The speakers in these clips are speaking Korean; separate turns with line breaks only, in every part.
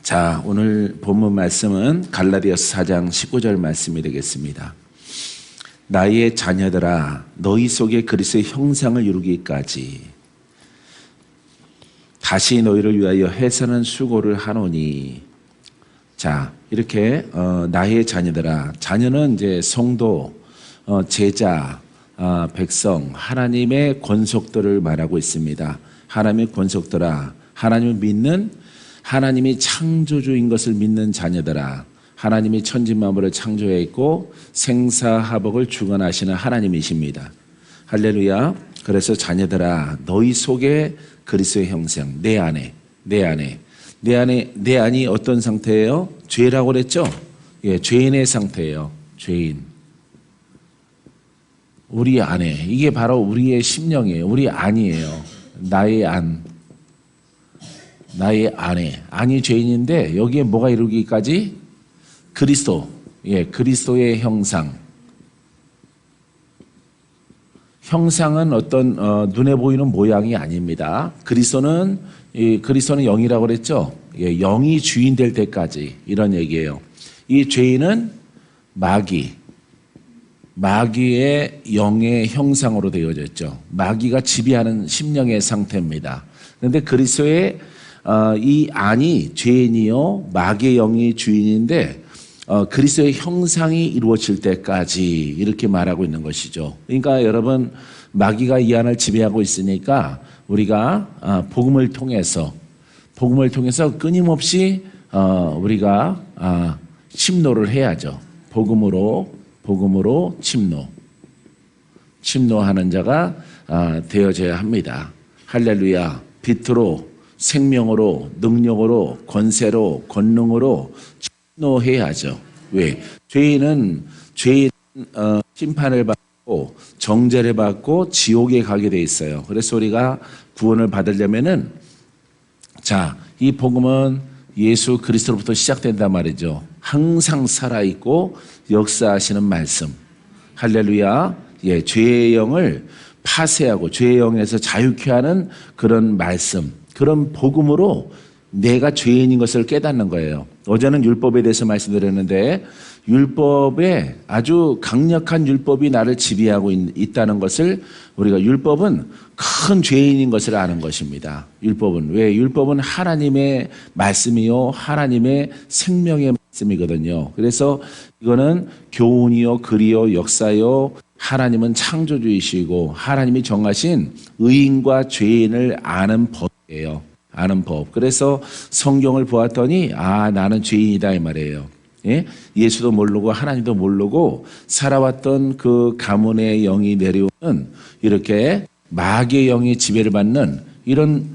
자, 오늘 본문 말씀은 갈라디아서 4장 19절 말씀이 되겠습니다. 나의 자녀들아 너희 속에 그리스도의 형상을 이루기까지 다시 너희를 위하여 해서는 수고를 하노니. 자, 이렇게 나의 자녀들아, 자녀는 이제 성도, 제자, 백성, 하나님의 권속들을 말하고 있습니다. 하나님의 권속들아, 하나님을 믿는, 하나님이 창조주인 것을 믿는 자녀들아, 하나님이 천지만물을 창조했고 생사화복을 주관하시는 하나님이십니다. 할렐루야. 그래서 자녀들아 너희 속에 그리스도의 형상, 내 안이 어떤 상태예요? 죄라고 그랬죠? 예, 죄인의 상태예요. 죄인. 우리 안에, 이게 바로 우리의 심령이에요. 우리 안이에요. 나의 안에. 안이 죄인인데 여기에 뭐가 이루기까지? 그리스도. 예, 그리스도의 형상. 형상은 어떤 눈에 보이는 모양이 아닙니다. 그리스도는 영이라고 그랬죠. 예, 영이 주인 될 때까지 이런 얘기예요. 이 죄인은 마귀의 영의 형상으로 되어졌죠. 마귀가 지배하는 심령의 상태입니다. 그런데 그리스도의 이 안이 죄인이요 마귀의 영이 주인인데 그리스도의 형상이 이루어질 때까지 이렇게 말하고 있는 것이죠. 그러니까 여러분, 마귀가 이 안을 지배하고 있으니까 우리가 복음을 통해서 끊임없이 우리가 침노를 해야죠. 복음으로 침노하는 자가 되어져야 합니다. 할렐루야. 빛으로, 생명으로, 능력으로, 권세로, 권능으로 침노해야죠. 왜? 죄인은 심판을 받고 정죄를 받고 지옥에 가게 돼 있어요. 그래서 우리가 구원을 받으려면은, 자, 이 복음은 예수 그리스도로부터 시작된단 말이죠. 항상 살아있고 역사하시는 말씀. 할렐루야. 예, 죄의 영을 파쇄하고 죄의 영에서 자유케 하는 그런 말씀, 그런 복음으로 내가 죄인인 것을 깨닫는 거예요. 어제는 율법에 대해서 말씀드렸는데, 율법에 아주 강력한 율법이 나를 지배하고 있다는 것을, 우리가 율법은 큰 죄인인 것을 아는 것입니다. 율법은 하나님의 말씀이요 하나님의 생명의 말씀이거든요. 그래서 이거는 교훈이요 글이요 역사요, 하나님은 창조주이시고 하나님이 정하신 의인과 죄인을 아는 법이에요. 아는 법. 그래서 성경을 보았더니 나는 죄인이다 이 말이에요. 예? 예수도 모르고 하나님도 모르고 살아왔던 그 가문의 영이 내려오는, 이렇게 마귀의 영이 지배를 받는 이런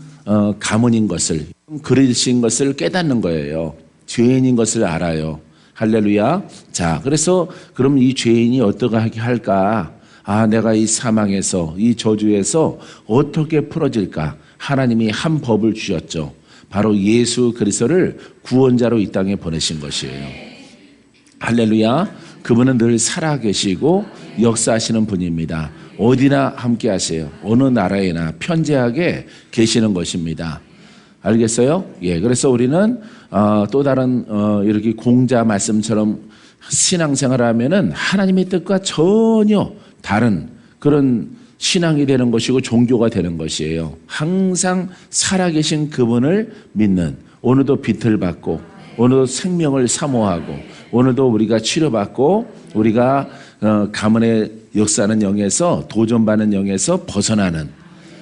가문인 것을, 그릇인 것을 깨닫는 거예요. 죄인인 것을 알아요. 할렐루야. 자, 그래서 그럼 이 죄인이 어떻게 할까? 내가 이 사망에서, 이 저주에서 어떻게 풀어질까? 하나님이 한 법을 주셨죠. 바로 예수 그리스도를 구원자로 이 땅에 보내신 것이에요. 할렐루야. 그분은 늘 살아계시고 역사하시는 분입니다. 어디나 함께 하세요. 어느 나라에나 편재하게 계시는 것입니다. 알겠어요? 예, 그래서 우리는 또 다른 이렇게 공자 말씀처럼 신앙생활을 하면은 하나님의 뜻과 전혀 다른 그런 신앙이 되는 것이고 종교가 되는 것이에요. 항상 살아계신 그분을 믿는, 오늘도 빛을 받고 오늘도 생명을 사모하고 오늘도 우리가 치료받고 우리가 가문의 역사하는 영에서, 도전받는 영에서 벗어나는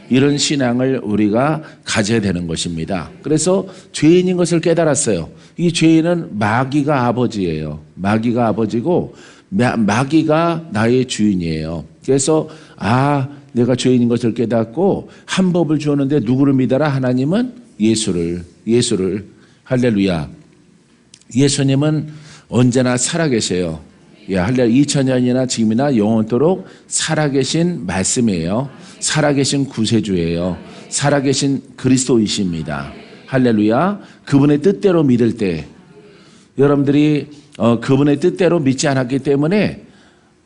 이런 신앙을 우리가 가져야 되는 것입니다. 그래서 죄인인 것을 깨달았어요. 이 죄인은 마귀가 아버지예요. 마귀가 아버지고 마귀가 나의 주인이에요. 그래서 내가 죄인인 것을 깨닫고 한 법을 주었는데 누구를 믿어라? 하나님은 예수를. 할렐루야. 예수님은 언제나 살아계세요. 할렐루야. 2000년이나 지금이나 영원토록 살아계신 말씀이에요. 살아계신 구세주예요. 살아계신 그리스도이십니다. 할렐루야. 그분의 뜻대로 믿을 때, 여러분들이 그분의 뜻대로 믿지 않았기 때문에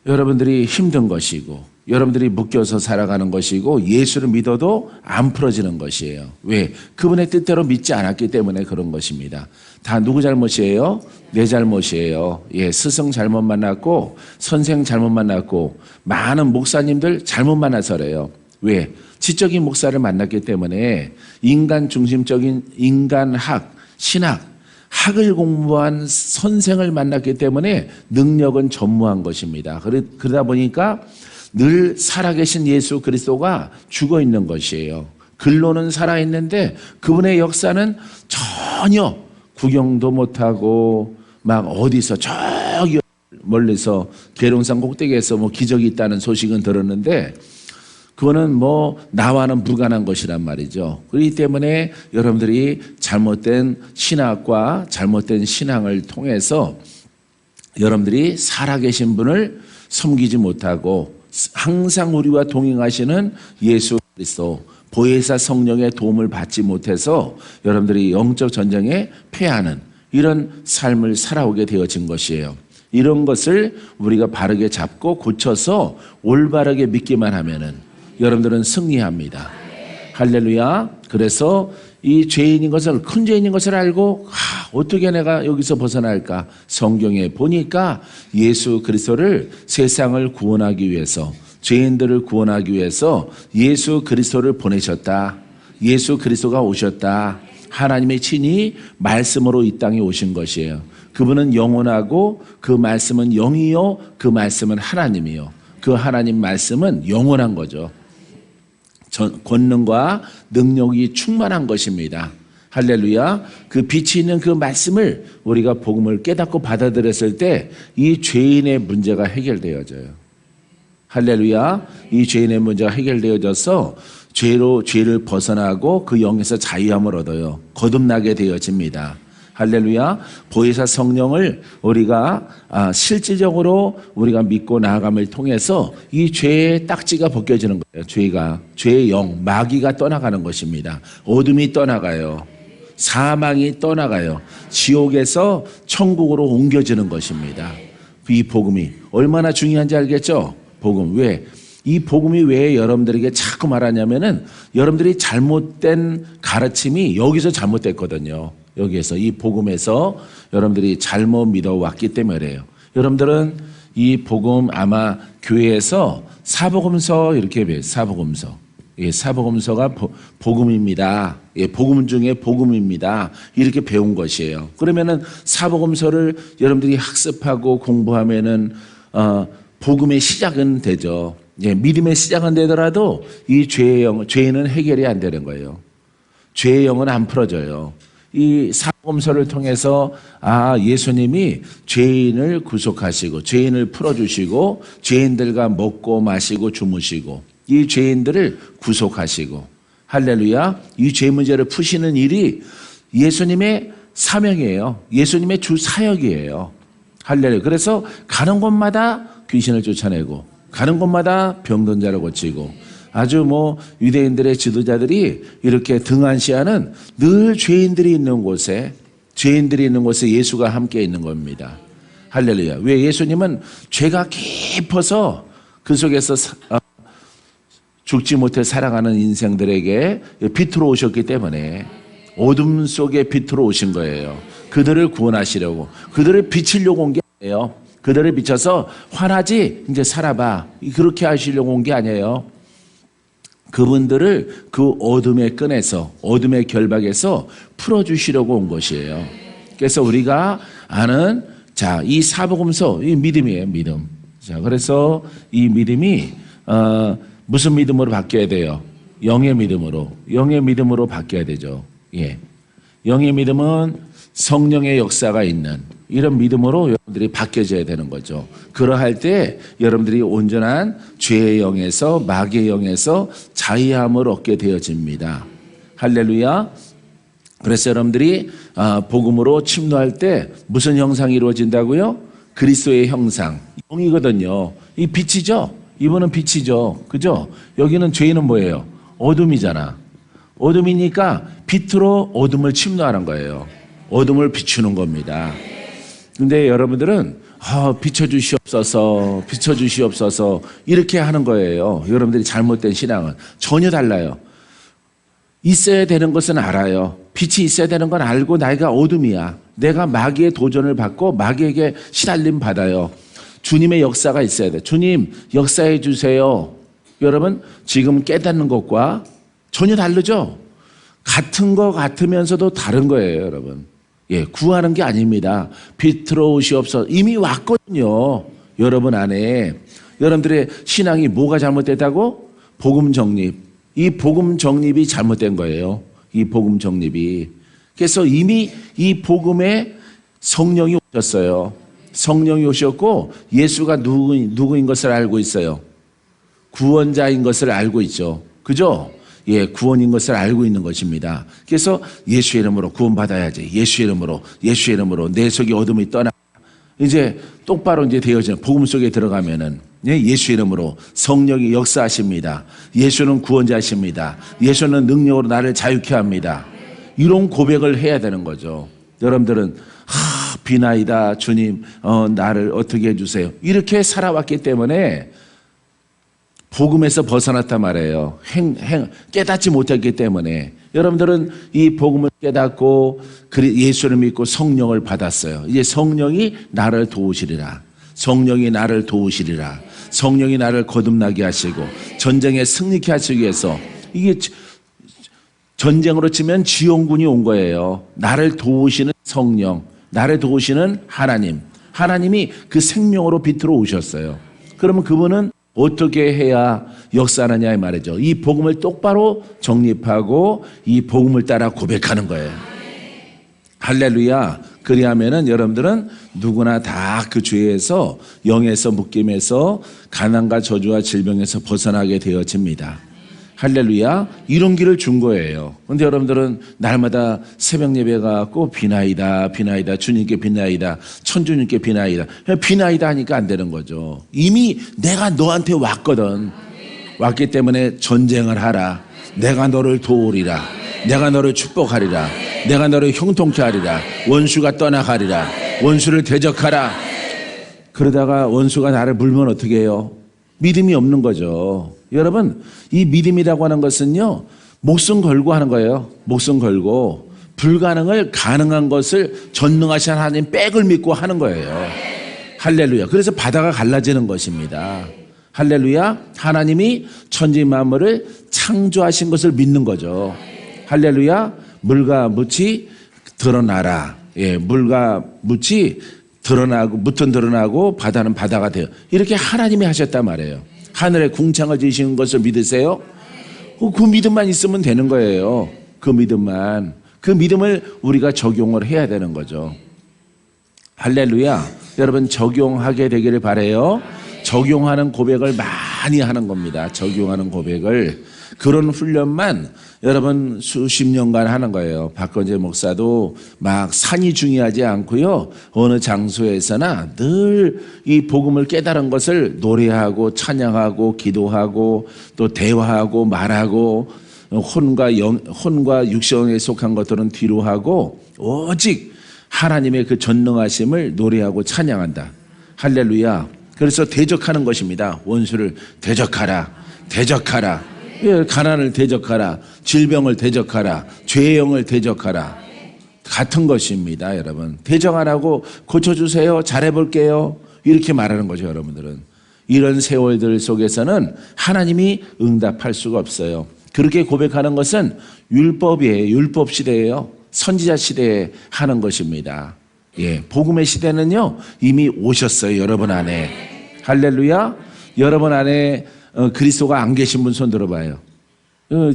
여러분들이 힘든 것이고, 여러분들이 묶여서 살아가는 것이고 예수를 믿어도 안 풀어지는 것이에요. 왜? 그분의 뜻대로 믿지 않았기 때문에 그런 것입니다. 다 누구 잘못이에요? 내 잘못이에요. 예, 스승 잘못 만났고 선생 잘못 만났고 많은 목사님들 잘못 만나서래요. 왜? 지적인 목사를 만났기 때문에 인간 중심적인 인간학, 신학, 학을 공부한 선생을 만났기 때문에 능력은 전무한 것입니다. 그러다 보니까 늘 살아계신 예수 그리스도가 죽어 있는 것이에요. 글로는 살아있는데 그분의 역사는 전혀 구경도 못하고 막 어디서 저기 멀리서 계룡산 꼭대기에서 뭐 기적이 있다는 소식은 들었는데 그거는 뭐 나와는 무관한 것이란 말이죠. 그렇기 때문에 여러분들이 잘못된 신학과 잘못된 신앙을 통해서 여러분들이 살아계신 분을 섬기지 못하고 항상 우리와 동행하시는 예수 그리스도 보혜사 성령의 도움을 받지 못해서 여러분들이 영적 전쟁에 패하는 이런 삶을 살아오게 되어진 것이에요. 이런 것을 우리가 바르게 잡고 고쳐서 올바르게 믿기만 하면은 여러분들은 승리합니다. 할렐루야. 그래서 이 죄인인 것을 큰 죄인인 것을 알고 어떻게 내가 여기서 벗어날까? 성경에 보니까 예수 그리스도를 세상을 구원하기 위해서 죄인들을 구원하기 위해서 예수 그리스도를 보내셨다. 예수 그리스도가 오셨다. 하나님의 친히 말씀으로 이 땅에 오신 것이에요. 그분은 영원하고 그 말씀은 영이요 그 말씀은 하나님이요. 그 하나님 말씀은 영원한 거죠. 권능과 능력이 충만한 것입니다. 할렐루야. 그 빛이 있는 그 말씀을 우리가 복음을 깨닫고 받아들였을 때 이 죄인의 문제가 해결되어져요. 할렐루야. 이 죄인의 문제가 해결되어져서 죄를 벗어나고 그 영에서 자유함을 얻어요. 거듭나게 되어집니다. 할렐루야. 보혜사 성령을 우리가 실질적으로 우리가 믿고 나아감을 통해서 이 죄의 딱지가 벗겨지는 거예요. 죄의 영, 마귀가 떠나가는 것입니다. 어둠이 떠나가요. 사망이 떠나가요. 지옥에서 천국으로 옮겨지는 것입니다. 이 복음이 얼마나 중요한지 알겠죠? 복음. 왜? 이 복음이 왜 여러분들에게 자꾸 말하냐면은 여러분들이 잘못된 가르침이 여기서 잘못됐거든요. 여기에서 이 복음에서 여러분들이 잘못 믿어왔기 때문에 그래요. 여러분들은 이 복음 아마 교회에서 사복음서 이렇게 배워요. 사복음서. 예, 사복음서가 복음입니다. 예, 복음 중에 복음입니다. 이렇게 배운 것이에요. 그러면은 사복음서를 여러분들이 학습하고 공부하면은 복음의 시작은 되죠. 예, 믿음의 시작은 되더라도 이 죄는 해결이 안 되는 거예요. 죄의 영은 안 풀어져요. 이 사복음서를 통해서 예수님이 죄인을 구속하시고 죄인을 풀어주시고 죄인들과 먹고 마시고 주무시고 이 죄인들을 구속하시고 할렐루야. 이 죄 문제를 푸시는 일이 예수님의 사명이에요. 예수님의 주 사역이에요. 할렐루야. 그래서 가는 곳마다 귀신을 쫓아내고 가는 곳마다 병든 자를 고치고 아주 유대인들의 지도자들이 이렇게 등한시하는 늘 죄인들이 있는 곳에 예수가 함께 있는 겁니다. 할렐루야. 왜? 예수님은 죄가 깊어서 그 속에서 죽지 못해 살아가는 인생들에게 빛으로 오셨기 때문에 어둠 속에 빛으로 오신 거예요. 그들을 구원하시려고, 그들을 비치려고 온 게 아니에요. 그들을 비춰서 환하지 이제 살아봐 그렇게 하시려고 온 게 아니에요. 그분들을 그 어둠의 끈에서 어둠의 결박에서 풀어주시려고 온 것이에요. 그래서 우리가 아는 이 사복음서 이 믿음이에요. 믿음. 자, 그래서 이 믿음이 무슨 믿음으로 바뀌어야 돼요? 영의 믿음으로 바뀌어야 되죠. 예, 영의 믿음은 성령의 역사가 있는 이런 믿음으로 여러분들이 바뀌어져야 되는 거죠. 그러할 때 여러분들이 온전한 죄의 영에서 마귀의 영에서 자유함을 얻게 되어집니다. 할렐루야. 그래서 여러분들이 복음으로 침노할 때 무슨 형상이 이루어진다고요? 그리스도의 형상. 영이거든요. 이 빛이죠. 이분은 빛이죠. 그죠? 여기는 죄인은 뭐예요? 어둠이잖아. 어둠이니까 빛으로 어둠을 침노하는 거예요. 어둠을 비추는 겁니다. 근데 여러분들은 비춰주시옵소서, 비춰주시옵소서 이렇게 하는 거예요. 여러분들이 잘못된 신앙은 전혀 달라요. 있어야 되는 것은 알아요. 빛이 있어야 되는 건 알고 나이가 어둠이야. 내가 마귀의 도전을 받고 마귀에게 시달림 받아요. 주님의 역사가 있어야 돼. 주님 역사해 주세요. 여러분 지금 깨닫는 것과 전혀 다르죠? 같은 거 같으면서도 다른 거예요, 여러분. 예, 구하는 게 아닙니다. 빛 들어오시옵소서. 이미 왔거든요. 여러분 안에. 여러분들의 신앙이 뭐가 잘못됐다고? 복음 정립. 이 복음 정립이 잘못된 거예요. 이 복음 정립이. 그래서 이미 이 복음에 성령이 오셨어요. 성령이 오셨고 예수가 누구인 것을 알고 있어요. 구원자인 것을 알고 있죠. 그죠? 예, 구원인 것을 알고 있는 것입니다. 그래서 예수의 이름으로 구원받아야지. 예수의 이름으로 내 속의 어둠이 떠나. 이제 똑바로 이제 되어지는 복음 속에 들어가면은 예수 이름으로 성령이 역사하십니다. 예수는 구원자십니다. 예수는 능력으로 나를 자유케 합니다. 이런 고백을 해야 되는 거죠. 여러분들은 비나이다 주님 나를 어떻게 해주세요. 이렇게 살아왔기 때문에 복음에서 벗어났단 말이에요. 깨닫지 못했기 때문에. 여러분들은 이 복음을 깨닫고 예수를 믿고 성령을 받았어요. 이제 성령이 나를 도우시리라. 성령이 나를 도우시리라. 성령이 나를 거듭나게 하시고 전쟁에 승리케 하시기 위해서 이게 전쟁으로 치면 지원군이 온 거예요. 나를 도우시는 성령, 나를 도우시는 하나님. 하나님이 그 생명으로 빛으로 오셨어요. 그러면 그분은 어떻게 해야 역사하느냐 이 말이죠. 이 복음을 똑바로 정립하고 이 복음을 따라 고백하는 거예요. 할렐루야. 그리하면은 여러분들은 누구나 다 그 죄에서 영에서 묶임에서 가난과 저주와 질병에서 벗어나게 되어집니다. 할렐루야. 이런 길을 준 거예요. 그런데 여러분들은 날마다 새벽 예배 가고 비나이다 주님께 비나이다 천주님께 비나이다 하니까 안 되는 거죠. 이미 내가 너한테 왔거든. 왔기 때문에 전쟁을 하라. 내가 너를 도우리라. 내가 너를 축복하리라. 내가 너를 형통케 하리라. 원수가 떠나가리라. 원수를 대적하라. 그러다가 원수가 나를 물면 어떻게 해요? 믿음이 없는 거죠. 여러분, 이 믿음이라고 하는 것은요, 목숨 걸고 하는 거예요. 목숨 걸고 불가능을 가능한 것을 전능하신 하나님 백을 믿고 하는 거예요. 할렐루야. 그래서 바다가 갈라지는 것입니다. 할렐루야. 하나님이 천지 만물을 창조하신 것을 믿는 거죠. 할렐루야. 물과 묻이 드러나라. 예, 물과 묻이 드러나고 묻은 드러나고 바다는 바다가 돼요. 이렇게 하나님이 하셨단 말이에요. 하늘에 궁창을 지으신 것을 믿으세요? 그 믿음만 있으면 되는 거예요. 그 믿음만. 그 믿음을 우리가 적용을 해야 되는 거죠. 할렐루야. 여러분 적용하게 되기를 바라요. 적용하는 고백을 많이 하는 겁니다. 적용하는 고백을. 그런 훈련만 여러분 수십 년간 하는 거예요. 박건재 목사도 막 산이 중요하지 않고요. 어느 장소에서나 늘 이 복음을 깨달은 것을 노래하고 찬양하고 기도하고 또 대화하고 말하고 혼과 육신에 속한 것들은 뒤로 하고 오직 하나님의 그 전능하심을 노래하고 찬양한다. 할렐루야. 그래서 대적하는 것입니다. 원수를 대적하라. 예, 가난을 대적하라. 질병을 대적하라. 죄의 영을 대적하라. 같은 것입니다, 여러분. 대적 안 하고 고쳐주세요. 잘해볼게요. 이렇게 말하는 거죠, 여러분들은. 이런 세월들 속에서는 하나님이 응답할 수가 없어요. 그렇게 고백하는 것은 율법이에요. 율법 시대예요. 선지자 시대에 하는 것입니다. 예, 복음의 시대는요 이미 오셨어요. 여러분 안에. 할렐루야. 여러분 안에 그리스도가 안 계신 분 손 들어봐요.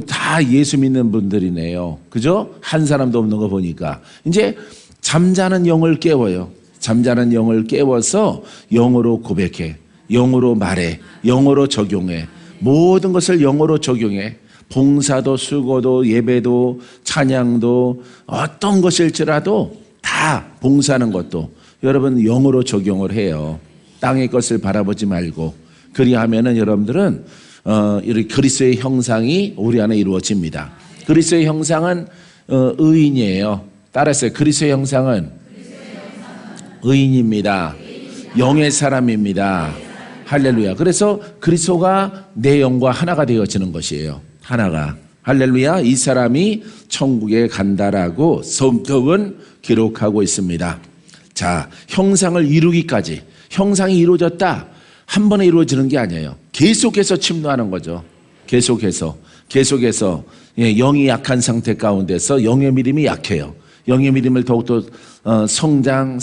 다 예수 믿는 분들이네요. 그죠? 한 사람도 없는 거 보니까. 이제 잠자는 영을 깨워요. 잠자는 영을 깨워서 영으로 고백해. 영으로 말해. 영으로 적용해. 모든 것을 영으로 적용해. 봉사도 수고도 예배도 찬양도 어떤 것일지라도 다 봉사하는 것도 여러분 영으로 적용을 해요. 땅의 것을 바라보지 말고. 그리하면은 여러분들은 이렇게 그리스도의 형상이 우리 안에 이루어집니다. 그리스도의 형상은 의인이에요. 따라서요. 그리스도의 형상은 의인입니다. 영의 사람입니다. 할렐루야. 그래서 그리스도가 내 영과 하나가 되어지는 것이에요. 하나가. 할렐루야. 이 사람이 천국에 간다라고 성경은 기록하고 있습니다. 자, 형상을 이루기까지. 형상이 이루어졌다. 한 번에 이루어지는 게 아니에요. 계속해서 침노하는 거죠. 계속해서. 예, 영이 약한 상태 가운데서 영의 믿음이 약해요. 영의 믿음을 더욱더 성장,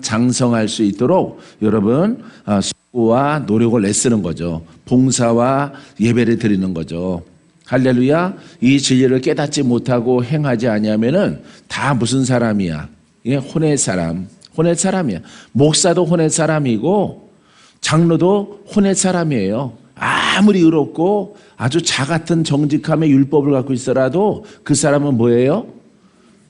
장성할 수 있도록 여러분 수고와 노력을 애쓰는 거죠. 봉사와 예배를 드리는 거죠. 할렐루야. 이 진리를 깨닫지 못하고 행하지 아니하면은 다 무슨 사람이야? 예, 혼의 사람이야. 목사도 혼의 사람이고 장로도 혼의 사람이에요. 아무리 의롭고 아주 자 같은 정직함의 율법을 갖고 있어라도 그 사람은 뭐예요?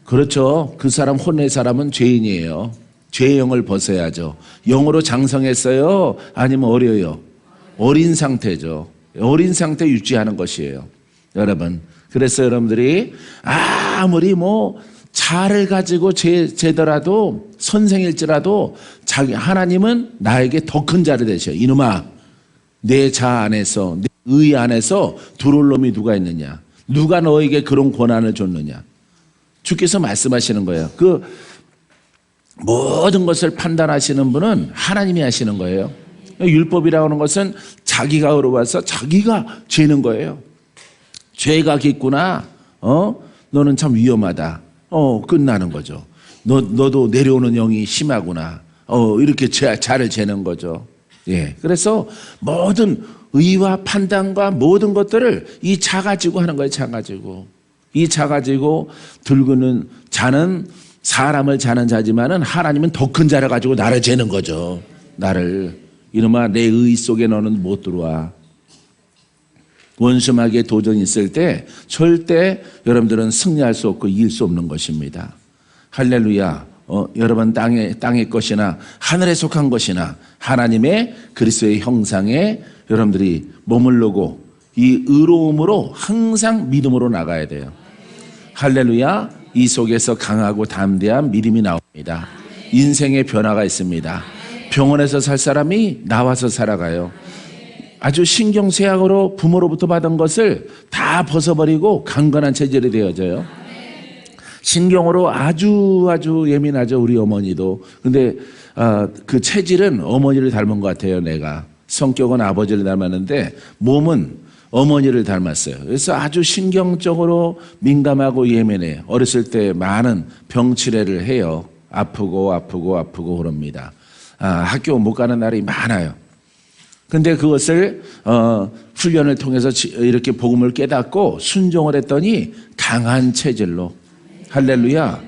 그렇죠. 그 사람 혼의 사람은 죄인이에요. 죄의 영을 벗어야죠. 영으로 장성했어요? 아니면 어려요? 어린 상태죠. 어린 상태 유지하는 것이에요. 여러분. 그래서 여러분들이 아무리 뭐 자를 가지고 재더라도 선생일지라도 하나님은 나에게 더 큰 자를 되셔. 이놈아, 내 자 안에서, 내 의 안에서 들어올 놈이 누가 있느냐? 누가 너에게 그런 권한을 줬느냐? 주께서 말씀하시는 거예요. 그 모든 것을 판단하시는 분은 하나님이 하시는 거예요. 율법이라고 하는 것은 자기가 의로워서 자기가 죄는 거예요. 죄가 깊구나. 너는 참 위험하다. 끝나는 거죠. 너도 내려오는 영이 심하구나. 이렇게 자를 재는 거죠. 예. 그래서 모든 의와 판단과 모든 것들을 이 자 가지고 하는 거예요. 이 자 가지고 들고는 자는 사람을 자는 자지만은 하나님은 더 큰 자를 가지고 나를 재는 거죠. 나를. 이놈아, 내 의 속에 너는 못 들어와. 원수마귀의 도전이 있을 때 절대 여러분들은 승리할 수 없고 이길 수 없는 것입니다. 할렐루야. 여러분 땅의 것이나 하늘에 속한 것이나 하나님의 그리스도의 형상에 여러분들이 머무르고 이 의로움으로 항상 믿음으로 나가야 돼요. 할렐루야. 이 속에서 강하고 담대한 믿음이 나옵니다. 인생의 변화가 있습니다. 병원에서 살 사람이 나와서 살아가요. 아주 신경쇠약으로 부모로부터 받은 것을 다 벗어버리고 강건한 체질이 되어져요. 신경으로 아주 예민하죠. 우리 어머니도. 근데 그 체질은 어머니를 닮은 것 같아요. 내가. 성격은 아버지를 닮았는데 몸은 어머니를 닮았어요. 그래서 아주 신경적으로 민감하고 예민해요. 어렸을 때 많은 병치레를 해요. 아프고 그럽니다. 학교 못 가는 날이 많아요. 근데 그것을 훈련을 통해서 이렇게 복음을 깨닫고 순종을 했더니 강한 체질로. 할렐루야.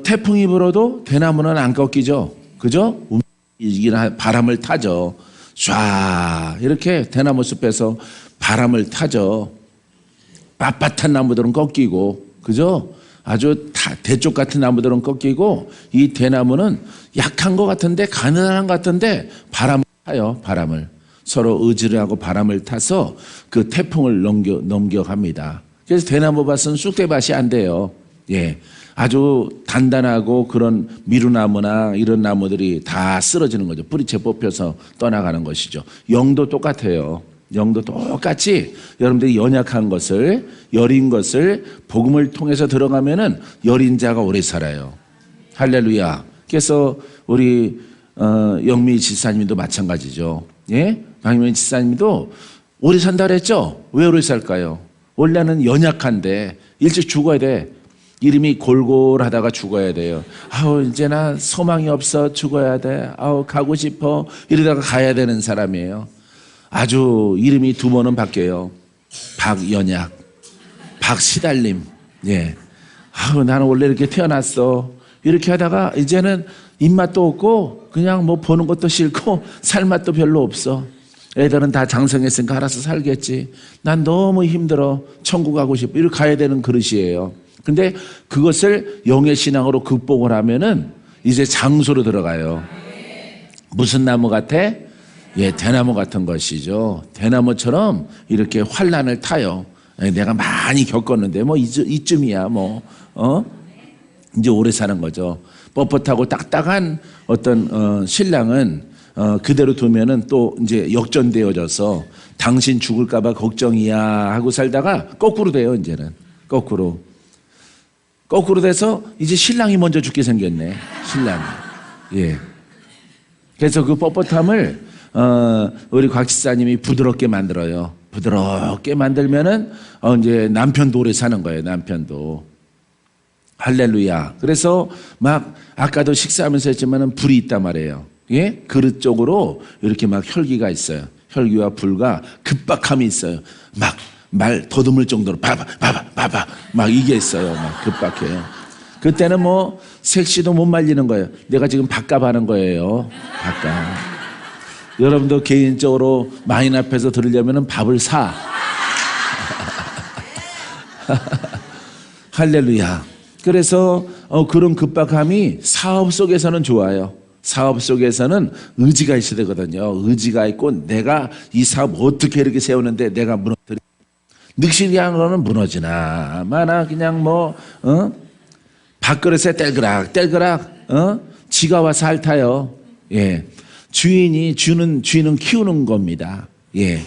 태풍이 불어도 대나무는 안 꺾이죠. 그죠? 바람을 타죠. 쫙 이렇게 대나무 숲에서 바람을 타죠. 빳빳한 나무들은 꺾이고, 그죠? 아주 대쪽 같은 나무들은 꺾이고, 이 대나무는 약한 것 같은데, 가난한 것 같은데 바람을 타요. 바람을. 서로 의지를 하고 바람을 타서 그 태풍을 넘겨갑니다. 그래서 대나무 밭은 쑥대밭이 안 돼요. 예. 아주 단단하고 그런 미루나무나 이런 나무들이 다 쓰러지는 거죠. 뿌리채 뽑혀서 떠나가는 것이죠. 영도 똑같아요. 영도 똑같이 여러분들이 연약한 것을, 여린 것을 복음을 통해서 들어가면은 여린 자가 오래 살아요. 할렐루야. 그래서 우리 영미 지사님도 마찬가지죠. 예? 강민희 지사님도 오래 산다 그랬죠? 왜 오래 살까요? 원래는 연약한데 일찍 죽어야 돼. 이름이 골골하다가 죽어야 돼요. 이제 나 소망이 없어 죽어야 돼. 가고 싶어. 이러다가 가야 되는 사람이에요. 아주 이름이 두 번은 바뀌어요. 박연약, 박시달림. 예. 나는 원래 이렇게 태어났어. 이렇게 하다가 이제는 입맛도 없고 그냥 뭐 보는 것도 싫고 살 맛도 별로 없어. 애들은 다 장성했으니까 알아서 살겠지. 난 너무 힘들어. 천국 가고 싶어. 이렇게 가야 되는 그릇이에요. 근데 그것을 영의 신앙으로 극복을 하면은 이제 장소로 들어가요. 무슨 나무 같아? 예, 대나무 같은 것이죠. 대나무처럼 이렇게 환난을 타요. 내가 많이 겪었는데 뭐 이쯤이야 뭐 이제 오래 사는 거죠. 뻣뻣하고 딱딱한 어떤 신랑은 그대로 두면은 또 이제 역전되어져서 당신 죽을까봐 걱정이야 하고 살다가 거꾸로 돼요. 이제는 거꾸로 돼서 이제 신랑이 먼저 죽게 생겼네. 신랑이. 예. 그래서 그 뻣뻣함을 우리 곽 집사님이 부드럽게 만들어요. 부드럽게 만들면은 이제 남편도 오래 사는 거예요. 남편도. 할렐루야. 그래서 막 아까도 식사하면서 했지만은 불이 있단 말이에요. 예? 그릇 쪽으로 이렇게 막 혈기가 있어요. 혈기와 불과 급박함이 있어요. 막 말 더듬을 정도로 봐봐 막 이게 있어요. 막 급박해요. 그때는 뭐 색시도 못 말리는 거예요. 내가 지금 밥값 하는 거예요. 밥값. 여러분도 개인적으로 마인 앞에서 들으려면 밥을 사. 할렐루야. 그래서 그런 급박함이 사업 속에서는 좋아요. 사업 속에서는 의지가 있어야 되거든요. 의지가 있고 내가 이 사업 어떻게 이렇게 세우는데 내가 무너뜨리 늑실이한 거는 무너지나 마나 그냥 뭐 밥그릇에 뗄그락 지가 와서 핥아요. 예. 주인은 키우는 겁니다. 예.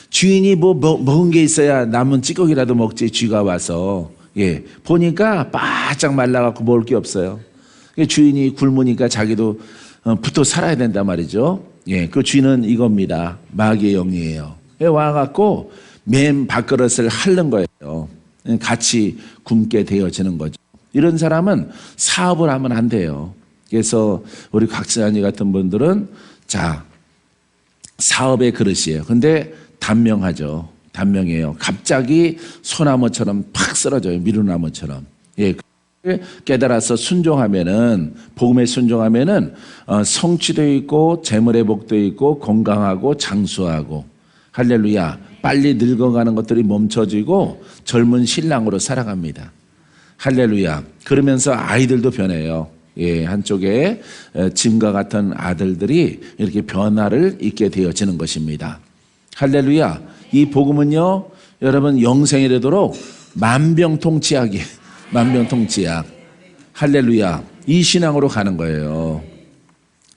주인이 뭐 먹은 게 있어야 남은 찌꺼기라도 먹지 쥐가 와서. 예. 보니까 바짝 말라갖고 먹을 게 없어요. 주인이 굶으니까 자기도 붙어 살아야 된단 말이죠. 예. 그 쥐는 이겁니다. 마귀의 영이에요. 와갖고 맨 밥그릇을 핥는 거예요. 같이 굶게 되어지는 거죠. 이런 사람은 사업을 하면 안 돼요. 그래서 우리 곽지아님 같은 분들은 자 사업의 그릇이에요. 근데 단명하죠. 단명해요. 갑자기 소나무처럼 팍 쓰러져요. 미루나무처럼. 예. 깨달아서 순종하면은 복음에 순종하면은 성취도 있고 재물의 복도 있고 건강하고 장수하고 할렐루야. 빨리 늙어가는 것들이 멈춰지고 젊은 신랑으로 살아갑니다. 할렐루야. 그러면서 아이들도 변해요. 예, 한쪽에 짐과 같은 아들들이 이렇게 변화를 있게 되어지는 것입니다. 할렐루야. 이 복음은요, 여러분 영생이 되도록 만병통치약이에요. 만병통치약. 할렐루야. 이 신앙으로 가는 거예요.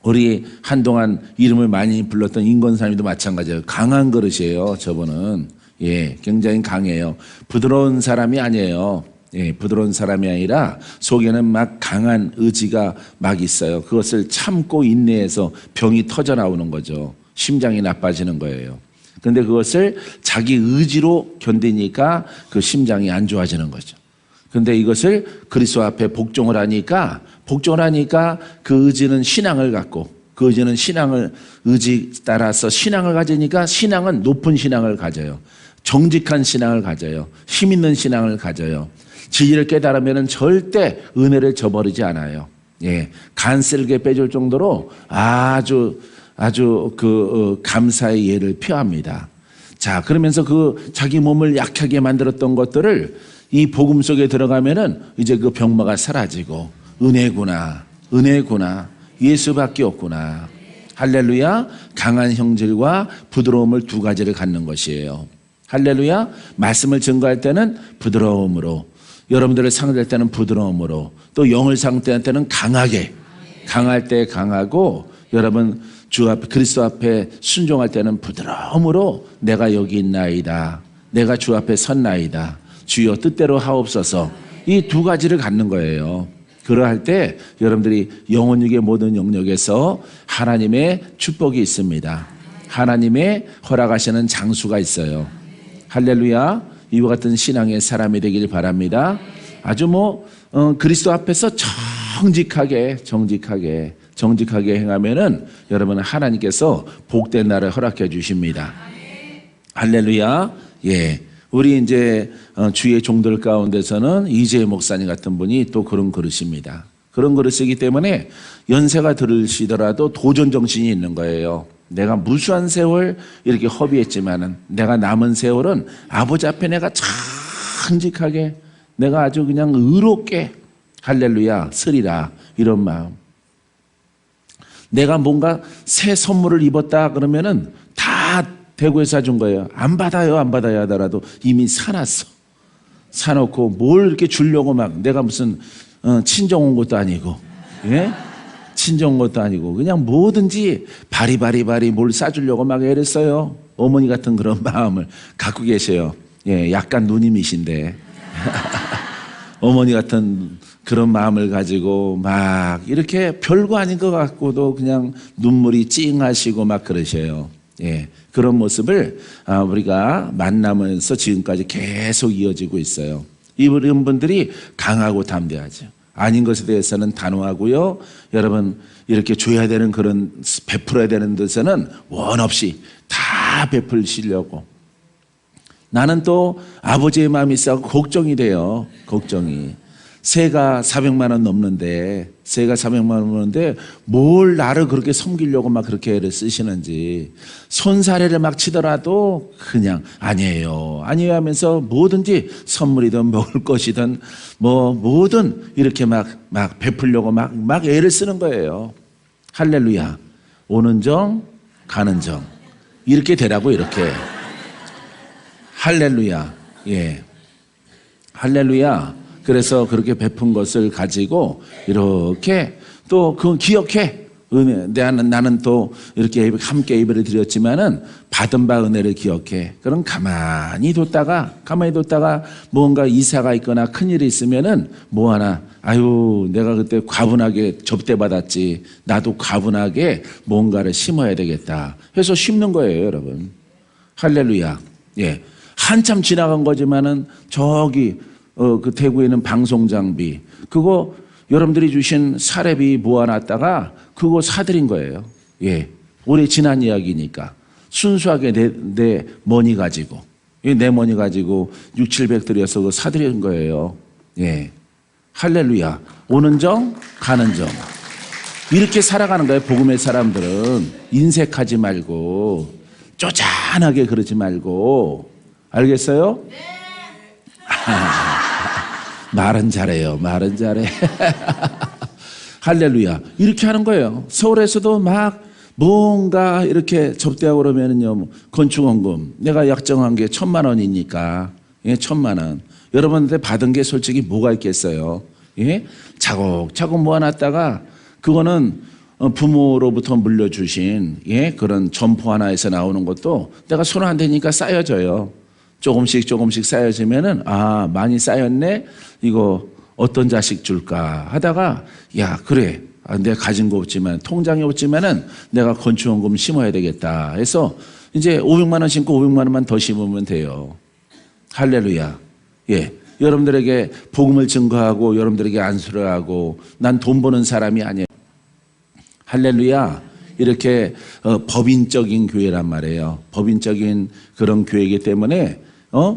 우리 한동안 이름을 많이 불렀던 인권사님도 마찬가지예요. 강한 그릇이에요. 저분은. 예, 굉장히 강해요. 부드러운 사람이 아니에요. 예, 부드러운 사람이 아니라 속에는 막 강한 의지가 막 있어요. 그것을 참고 인내해서 병이 터져 나오는 거죠. 심장이 나빠지는 거예요. 그런데 그것을 자기 의지로 견디니까 그 심장이 안 좋아지는 거죠. 그런데 이것을 그리스도 앞에 복종을 하니까 그 의지는 신앙을 갖고 그 의지는 의지 따라서 신앙을 가지니까 신앙은 높은 신앙을 가져요. 정직한 신앙을 가져요. 힘 있는 신앙을 가져요. 진리를 깨달으면 절대 은혜를 저버리지 않아요. 예, 간쓸게 빼줄 정도로 아주 감사의 예를 표합니다. 자, 그러면서 그 자기 몸을 약하게 만들었던 것들을 이 복음 속에 들어가면은 이제 그 병마가 사라지고 은혜구나 예수밖에 없구나. 할렐루야. 강한 형질과 부드러움을 두 가지를 갖는 것이에요. 할렐루야. 말씀을 증거할 때는 부드러움으로, 여러분들을 상대할 때는 부드러움으로, 또 영을 상대할 때는 강하게, 강할 때 강하고, 여러분 주 앞에 그리스도 앞에 순종할 때는 부드러움으로 내가 여기 있나이다, 내가 주 앞에 섰나이다, 주여 뜻대로 하옵소서. 이 두 가지를 갖는 거예요. 그러할 때 여러분들이 영혼육의 모든 영역에서 하나님의 축복이 있습니다. 하나님의 허락하시는 장수가 있어요. 할렐루야. 이와 같은 신앙의 사람이 되길 바랍니다. 아주 그리스도 앞에서 정직하게 행하면은 여러분 하나님께서 복된 날을 허락해 주십니다. 할렐루야. 예. 우리 이제 주의 종들 가운데서는 이재희 목사님 같은 분이 또 그런 그릇입니다. 그런 그릇이기 때문에 연세가 들으시더라도 도전 정신이 있는 거예요. 내가 무수한 세월 이렇게 허비했지만은 내가 남은 세월은 아버지 앞에 내가 정직하게 내가 아주 그냥 의롭게 할렐루야 쓰리라, 이런 마음. 내가 뭔가 새 선물을 입었다 그러면은 다 대구에서 사준 거예요. 안 받아야 하더라도 이미 사놨어. 사놓고 뭘 이렇게 주려고 막, 내가 무슨 친정 온 것도 아니고, 예? 친정 것도 아니고 그냥 뭐든지 바리바리 뭘 싸주려고 막 애를 써요. 어머니 같은 그런 마음을 갖고 계세요. 예, 약간 누님이신데 어머니 같은 그런 마음을 가지고 막 이렇게 별거 아닌 것 같고도 그냥 눈물이 찡하시고 막 그러셔요. 예, 그런 모습을 우리가 만나면서 지금까지 계속 이어지고 있어요. 이런 분들이 강하고 담대하죠. 아닌 것에 대해서는 단호하고요. 여러분 이렇게 줘야 되는 그런 베풀어야 되는 데서는 원 없이 다 베풀시려고. 나는 또 아버지의 마음이 있어 걱정이 돼요. 걱정이. 세가 400만 원 넘는데 뭘 나를 그렇게 섬기려고 막 그렇게 애를 쓰시는지. 손사래를 막 치더라도 그냥 아니에요 하면서 뭐든지 선물이든 먹을 것이든 뭐든 이렇게 막 베풀려고 막 애를 쓰는 거예요. 할렐루야. 오는 정 가는 정 이렇게 되라고. 이렇게. 할렐루야. 예. 할렐루야. 그래서 그렇게 베푼 것을 가지고 이렇게 또 그건 기억해. 나는 또 이렇게 함께 예배를 드렸지만은 받은 바 은혜를 기억해. 그럼 가만히 뒀다가 뭔가 이사가 있거나 큰일이 있으면은 뭐 하나, 아유, 내가 그때 과분하게 접대받았지. 나도 과분하게 뭔가를 심어야 되겠다 해서 심는 거예요, 여러분. 할렐루야. 예. 한참 지나간 거지만은 저기 그 대구에 있는 방송 장비 그거 여러분들이 주신 사례비 모아놨다가 그거 사드린 거예요. 예, 오래 지난 이야기니까 순수하게 내 머니 가지고 내 머니 가지고 600-700 들여서 그거 사드린 거예요. 예, 할렐루야. 오는 정 가는 정 이렇게 살아가는 거예요. 복음의 사람들은 인색하지 말고 쪼잔하게 그러지 말고. 알겠어요? 네. 말은 잘해요. 할렐루야. 이렇게 하는 거예요. 서울에서도 막 뭔가 이렇게 접대하고 그러면은요, 건축원금 내가 약정한 게 1,000만 원이니까, 예, 1,000만 원. 여러분한테 받은 게 솔직히 뭐가 있겠어요? 예, 차곡차곡 모아놨다가 그거는 부모로부터 물려주신 그런 점포 하나에서 나오는 것도 내가 손 안 대니까 쌓여져요. 조금씩 쌓여지면은 많이 쌓였네. 이거 어떤 자식 줄까 하다가 야 그래 내가 가진 거 없지만 통장에 없지만은 내가 건축원금 심어야 되겠다 해서 이제 500만 원 심고 500만 원만 더 심으면 돼요. 할렐루야. 예, 여러분들에게 복음을 증거하고 여러분들에게 안수를 하고 난 돈 버는 사람이 아니에요. 할렐루야. 이렇게 법인적인 교회란 말이에요. 법인적인 그런 교회이기 때문에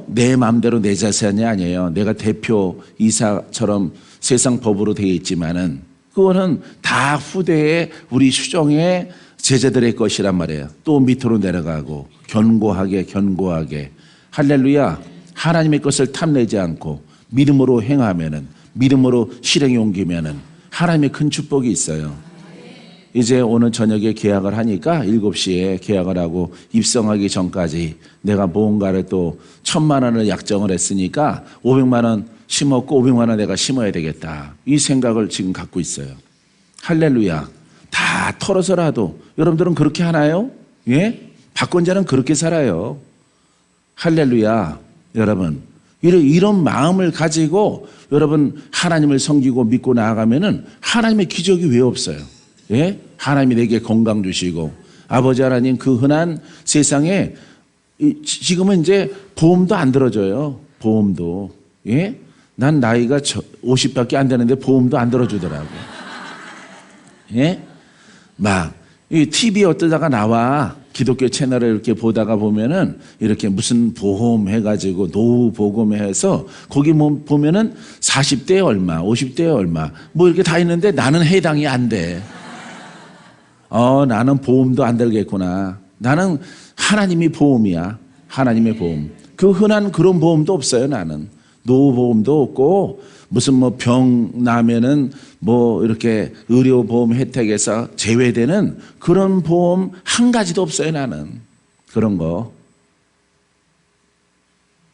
내 마음대로 내 자산이 아니에요. 내가 대표 이사처럼 세상 법으로 되어 있지만은 그거는 다 후대에 우리 수종의 제자들의 것이란 말이에요. 또 밑으로 내려가고 견고하게 할렐루야. 하나님의 것을 탐내지 않고 믿음으로 행하면은 믿음으로 실행에 옮기면은 하나님의 큰 축복이 있어요. 이제 오늘 저녁에 계약을 하니까 7시에 계약을 하고 입성하기 전까지 내가 뭔가를 또 1,000만 원을 약정을 했으니까 500만 원 심었고 500만 원 내가 심어야 되겠다. 이 생각을 지금 갖고 있어요. 할렐루야. 다 털어서라도 여러분들은 그렇게 하나요? 예? 박권자는 그렇게 살아요. 할렐루야. 여러분 이런 마음을 가지고 여러분 하나님을 섬기고 믿고 나아가면은 하나님의 기적이 왜 없어요? 예? 하나님이 내게 건강 주시고 아버지 하나님 그 흔한 세상에 지금은 이제 보험도 안 들어줘요. 보험도. 예? 난 나이가 50밖에 안 되는데 보험도 안 들어주더라고. 예? 막 이 TV에 어떠다가 나와 기독교 채널을 이렇게 보다가 보면은 이렇게 무슨 보험 해가지고 노후 보험 해서 거기 뭐 보면은 40대에 얼마, 50대에 얼마 뭐 이렇게 다 있는데 나는 해당이 안 돼. 나는 보험도 안 들겠구나. 나는 하나님이 보험이야. 하나님의 보험. 그 흔한 그런 보험도 없어요. 나는 노후보험도 없고 무슨 뭐 병 나면은 뭐 이렇게 의료보험 혜택에서 제외되는 그런 보험 한 가지도 없어요. 나는 그런 거.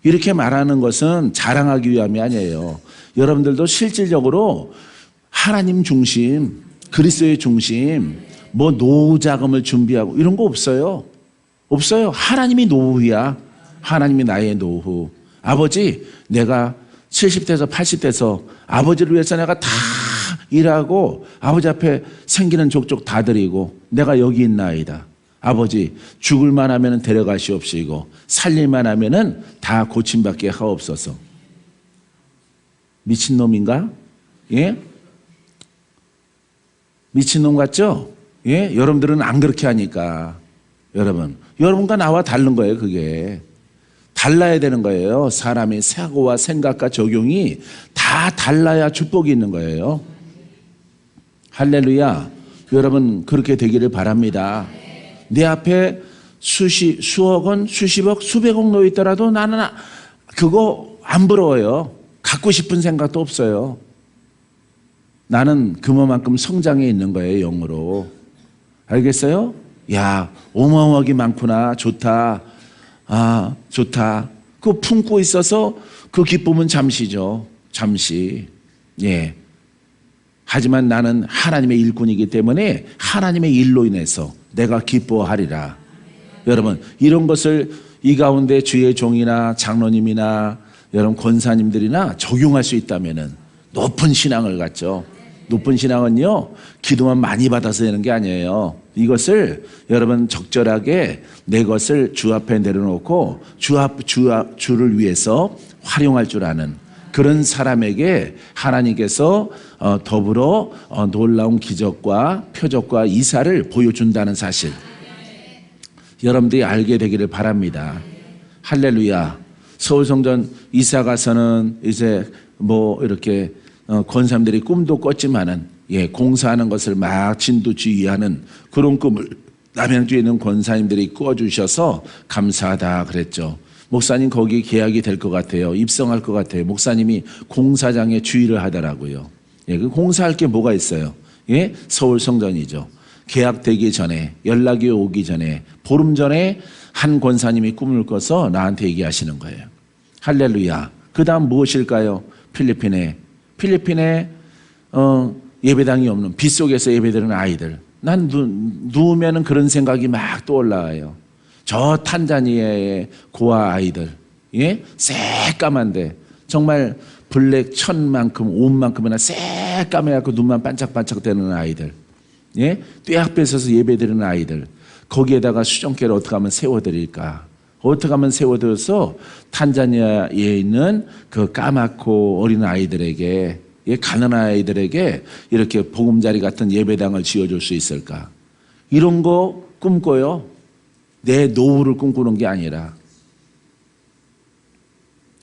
이렇게 말하는 것은 자랑하기 위함이 아니에요. 여러분들도 실질적으로 하나님 중심 그리스도의 중심, 뭐 노후 자금을 준비하고 이런 거 없어요. 없어요. 하나님이 노후야. 하나님이 나의 노후. 아버지, 내가 70대에서 80대에서 아버지를 위해서 내가 다 일하고 아버지 앞에 생기는 족족 다 드리고 내가 여기 있나이다. 아버지, 죽을만 하면 데려가시옵시고 살릴만 하면 다 고침받게 하옵소서. 미친놈인가? 예? 미친놈 같죠? 예? 여러분들은 안 그렇게 하니까. 여러분과 나와 다른 거예요, 그게. 달라야 되는 거예요. 사람의 사고와 생각과 적용이 다 달라야 축복이 있는 거예요. 할렐루야. 여러분, 그렇게 되기를 바랍니다. 내 앞에 수억 원, 수십억, 수백억 놓여 있더라도 나는 그거 안 부러워요. 갖고 싶은 생각도 없어요. 나는 그만큼 성장해 있는 거예요, 영으로. 알겠어요? 야, 어마어마하게 많구나. 좋다. 아, 좋다. 그거 품고 있어서 그 기쁨은 잠시죠. 잠시. 예. 하지만 나는 하나님의 일꾼이기 때문에 하나님의 일로 인해서 내가 기뻐하리라. 여러분, 이런 것을 이 가운데 주의 종이나 장로님이나 여러분 권사님들이나 적용할 수 있다면은 높은 신앙을 갖죠. 높은 신앙은요, 기도만 많이 받아서 되는 게 아니에요. 이것을 여러분 적절하게 내 것을 주 앞에 내려놓고 주를 위해서 활용할 줄 아는 그런 사람에게 하나님께서 더불어 놀라운 기적과 표적과 이사를 보여준다는 사실, 여러분들이 알게 되기를 바랍니다. 할렐루야. 서울성전 이사 가서는 이제 뭐 이렇게 권사님들이 꿈도 꿨지만은, 예, 공사하는 것을 막 진두지휘하는 그런 꿈을 남양주에 있는 권사님들이 꾸어주셔서 감사하다 그랬죠. 목사님 거기 계약이 될 것 같아요. 입성할 것 같아요. 목사님이 공사장에 주의를 하더라고요. 예, 그 공사할 게 뭐가 있어요? 예, 서울성전이죠. 계약되기 전에, 연락이 오기 전에, 보름 전에 한 권사님이 꿈을 꿔서 나한테 얘기하시는 거예요. 할렐루야. 그 다음 무엇일까요? 필리핀에 예배당이 없는 빗속에서 예배드리는 아이들. 난 누우면 그런 생각이 막 떠올라요. 저 탄자니아의 고아 아이들, 예? 새까만데 정말 블랙 천만큼 옷만큼이나 새까매갖고 눈만 반짝반짝 되는 아이들, 예? 떼 앞에 서서 예배드리는 아이들. 거기에다가 수정계를 어떻게 하면 세워드릴까? 어떻게 하면 세워드려서 탄자니아에 있는 그 까맣고 어린 아이들에게, 예, 가난한 아이들에게 이렇게 보금자리 같은 예배당을 지어줄 수 있을까? 이런 거 꿈꿔요. 내 노후를 꿈꾸는 게 아니라.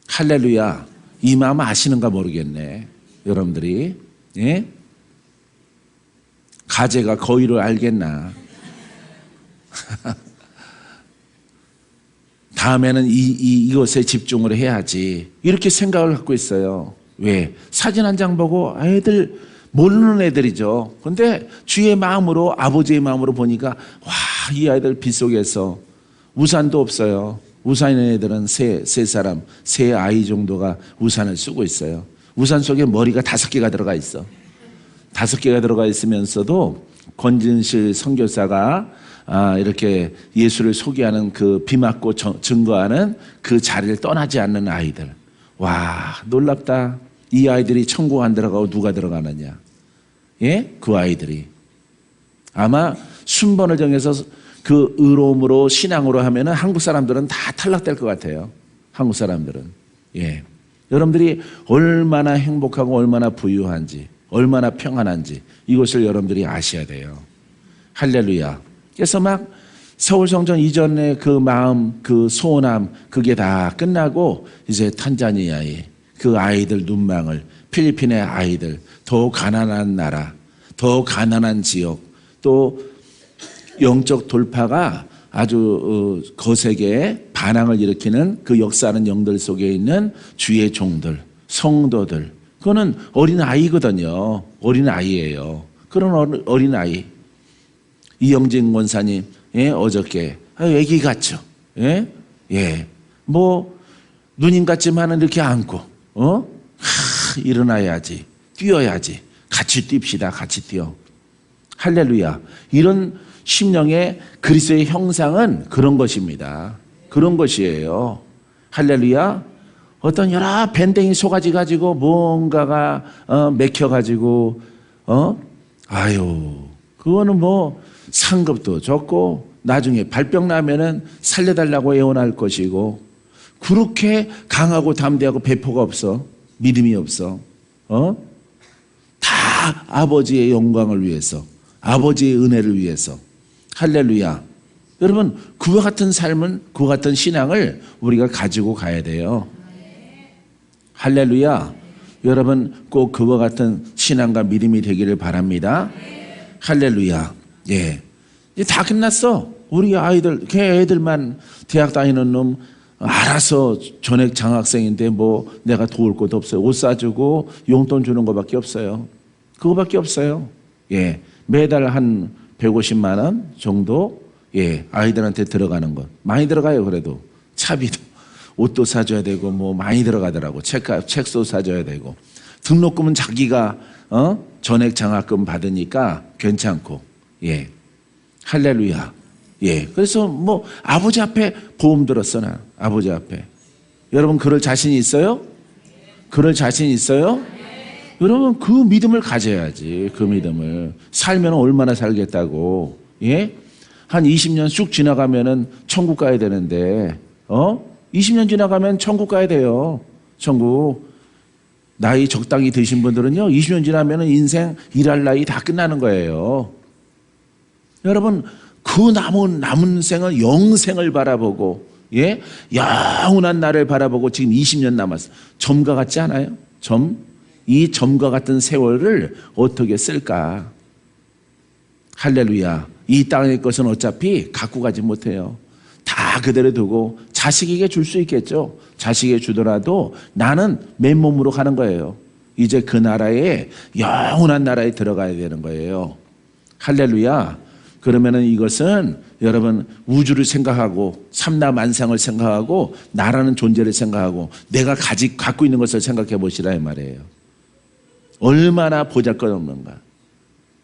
할렐루야. 이 마음 아시는가 모르겠네, 여러분들이. 예? 가재가 거위를 알겠나? 다음에는 이것에 집중을 해야지, 이렇게 생각을 갖고 있어요. 왜? 사진 한 장 보고 애들 모르는 애들이죠. 근데 주의 마음으로, 아버지의 마음으로 보니까 와, 이 아이들 빗속에서 우산도 없어요. 우산 있는 애들은 세 아이 정도가 우산을 쓰고 있어요. 우산 속에 머리가 5개가 들어가 있어. 5개가 들어가 있으면서도 권진실 선교사가 이렇게 예수를 소개하는 그 비 맞고 증거하는 그 자리를 떠나지 않는 아이들. 와, 놀랍다. 이 아이들이 천국 안 들어가고 누가 들어가느냐? 예? 그 아이들이. 아마 순번을 정해서 그 의로움으로 신앙으로 하면은 한국 사람들은 다 탈락될 것 같아요. 한국 사람들은. 예. 여러분들이 얼마나 행복하고 얼마나 부유한지, 얼마나 평안한지 이것을 여러분들이 아셔야 돼요. 할렐루야. 그래서 막 서울성전 이전의 그 마음, 그 소원함, 그게 다 끝나고 이제 탄자니아의 그 아이들 눈망울, 필리핀의 아이들, 더 가난한 나라, 더 가난한 지역, 또 영적 돌파가 아주 거세게 반항을 일으키는 그 역사하는 영들 속에 있는 주의 종들, 성도들. 그거는 어린아이거든요. 어린아이예요. 그런 어린아이. 이영진 권사님, 예, 어저께 애기 같죠. 예, 예. 뭐 누님 같지만은 이렇게 안고, 일어나야지, 뛰어야지. 같이 뜁시다. 같이 뛰어. 할렐루야. 이런 심령의 그리스도의 형상은 그런 것입니다. 그런 것이에요. 할렐루야. 어떤 여러 밴댕이 소가지 가지고 뭔가가 맥혀가지고 그거는 뭐 상급도 적고 나중에 발병 나면은 살려달라고 애원할 것이고, 그렇게 강하고 담대하고 배포가 없어. 믿음이 없어. 다 아버지의 영광을 위해서, 아버지의 은혜를 위해서. 할렐루야. 여러분, 그와 같은 삶은, 그와 같은 신앙을 우리가 가지고 가야 돼요. 할렐루야. 여러분, 꼭 그와 같은 신앙과 믿음이 되기를 바랍니다. 할렐루야. 예. 이제 다 끝났어. 우리 아이들, 걔 애들만 대학 다니는 놈 알아서 전액 장학생인데 뭐 내가 도울 것도 없어요. 옷 사주고 용돈 주는 것밖에 없어요. 그거밖에 없어요. 예. 매달 한 150만 원 정도, 예, 아이들한테 들어가는 것. 많이 들어가요. 그래도 차비도, 옷도 사줘야 되고 뭐 많이 들어가더라고. 책도 사줘야 되고. 등록금은 자기가 전액 장학금 받으니까 괜찮고. 예. 할렐루야. 예. 그래서 뭐 아버지 앞에 보험 들었어. 나 아버지 앞에. 여러분, 그럴 자신 있어요? 그럴 자신 있어요? 여러분, 그 믿음을 가져야지. 그 믿음을. 살면 얼마나 살겠다고. 예? 한 20년 쑥 지나가면은 천국 가야 되는데, 20년 지나가면 천국 가야 돼요. 천국. 나이 적당히 드신 분들은요, 20년 지나면은 인생 일할 나이 다 끝나는 거예요. 여러분, 그 남은 생은 영생을 바라보고, 예? 영원한 날을 바라보고 지금 20년 남았어. 점과 같지 않아요? 이 점과 같은 세월을 어떻게 쓸까? 할렐루야. 이 땅의 것은 어차피 갖고 가지 못해요. 다 그대로 두고 자식에게 줄 수 있겠죠. 자식에게 주더라도 나는 맨몸으로 가는 거예요. 이제 그 나라에, 영원한 나라에 들어가야 되는 거예요. 할렐루야. 그러면은 이것은 여러분, 우주를 생각하고 삼라만상을 생각하고 나라는 존재를 생각하고 내가 갖고 있는 것을 생각해 보시라 이 말이에요. 얼마나 보잘것없는가.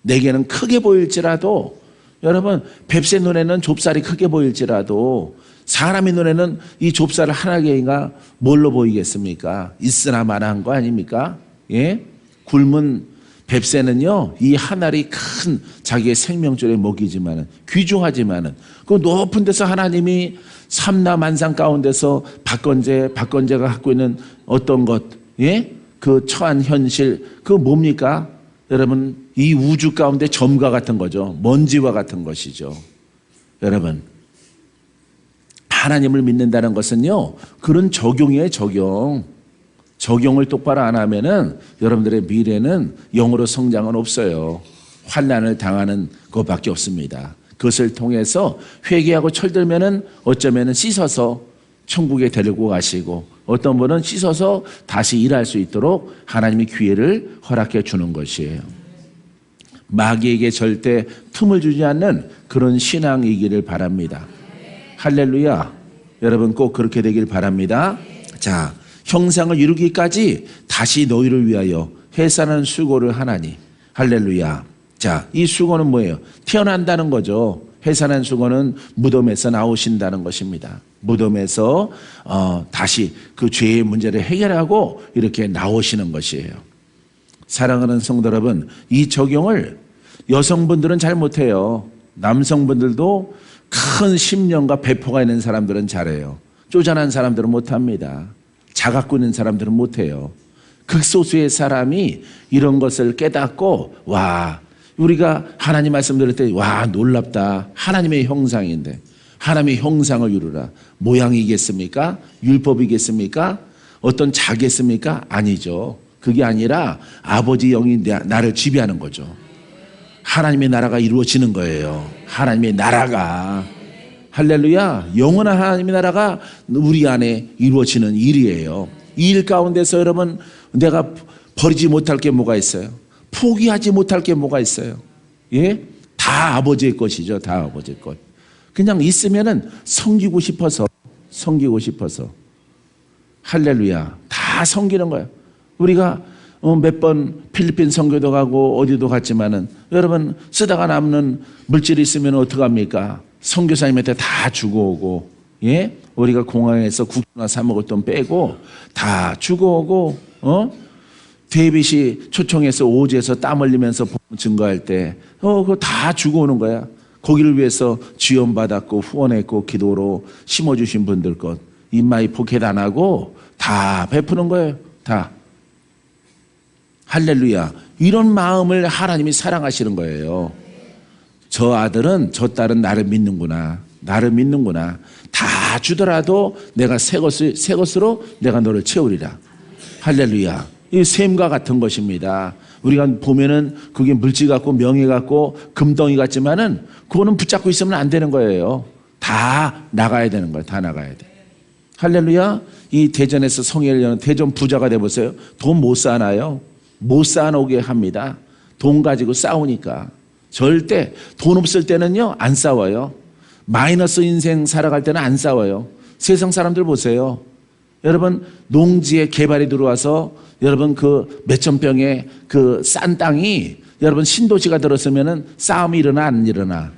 내게는 크게 보일지라도, 여러분, 뱁새 눈에는 좁쌀이 크게 보일지라도 사람의 눈에는 이 좁쌀 하나 개가 뭘로 보이겠습니까? 있으나 마나한 거 아닙니까? 예? 굶은 뱁새는요, 이 한 알이 큰 자기의 생명줄의 먹이지만은, 귀중하지만은, 그 높은 데서 하나님이 삼라만상 가운데서 박건재가 갖고 있는 어떤 것, 예? 그 처한 현실, 그 뭡니까? 여러분, 이 우주 가운데 점과 같은 거죠. 먼지와 같은 것이죠. 여러분, 하나님을 믿는다는 것은요, 그런 적용이에요, 적용. 적용을 똑바로 안 하면은 여러분들의 미래는 영으로 성장은 없어요. 환난을 당하는 것밖에 없습니다. 그것을 통해서 회개하고 철들면은 어쩌면은 씻어서 천국에 데리고 가시고, 어떤 분은 씻어서 다시 일할 수 있도록 하나님이 기회를 허락해 주는 것이에요. 마귀에게 절대 틈을 주지 않는 그런 신앙이기를 바랍니다. 할렐루야. 여러분, 꼭 그렇게 되길 바랍니다. 자, 형상을 이루기까지 다시 너희를 위하여 해산한 수고를 하나니. 할렐루야. 자, 이 수고는 뭐예요? 태어난다는 거죠. 해산한 수고는 무덤에서 나오신다는 것입니다. 무덤에서 다시 그 죄의 문제를 해결하고 이렇게 나오시는 것이에요. 사랑하는 성도 여러분, 이 적용을 여성분들은 잘 못해요. 남성분들도 큰 심령과 배포가 있는 사람들은 잘해요. 쪼잔한 사람들은 못합니다. 자각고 있는 사람들은 못해요. 극소수의 사람이 이런 것을 깨닫고, 와, 우리가 하나님 말씀 들을 때, 와, 놀랍다. 하나님의 형상인데, 하나님의 형상을 이루라. 모양이겠습니까? 율법이겠습니까? 어떤 자겠습니까? 아니죠. 그게 아니라 아버지 영이 나를 지배하는 거죠. 하나님의 나라가 이루어지는 거예요. 하나님의 나라가. 할렐루야. 영원한 하나님의 나라가 우리 안에 이루어지는 일이에요. 이 일 가운데서 여러분, 내가 버리지 못할 게 뭐가 있어요? 포기하지 못할 게 뭐가 있어요? 예? 다 아버지의 것이죠. 다 아버지의 것. 그냥 있으면은 섬기고 싶어서. 할렐루야. 다 섬기는 거예요. 우리가 몇 번 필리핀 선교도 가고 어디도 갔지만은 여러분 쓰다가 남는 물질이 있으면 어떡합니까? 선교사님한테 다 주고 오고, 예? 우리가 공항에서 국수나 사 먹을 돈 빼고 다 주고 오고, 데이빗이 초청해서 오지에서 땀 흘리면서 복음 증거할 때, 그거 다 주고 오는 거야. 거기를 위해서 지원받았고 후원했고 기도로 심어주신 분들 것 인마이 포켓 안 하고 다 베푸는 거예요. 다. 할렐루야. 이런 마음을 하나님이 사랑하시는 거예요. 저 아들은 저 딸은 나를 믿는구나. 나를 믿는구나. 다 주더라도 내가 새 것으로 내가 너를 채우리라. 할렐루야. 이 샘과 같은 것입니다. 우리가 보면은 그게 물질 같고 명예 같고 금덩이 같지만은 그거는 붙잡고 있으면 안 되는 거예요. 다 나가야 되는 거예요. 다 나가야 돼. 할렐루야. 이 대전에서 성회를 여는 대전 부자가 돼보세요. 돈 못 쌓아요. 못 쌓아놓게 합니다. 돈 가지고 싸우니까. 절대 돈 없을 때는요 안 싸워요. 마이너스 인생 살아갈 때는 안 싸워요. 세상 사람들 보세요. 여러분 농지에 개발이 들어와서 여러분 그 몇천 평의 그 싼 땅이 여러분 신도시가 들었으면은 싸움이 일어나 안 일어나?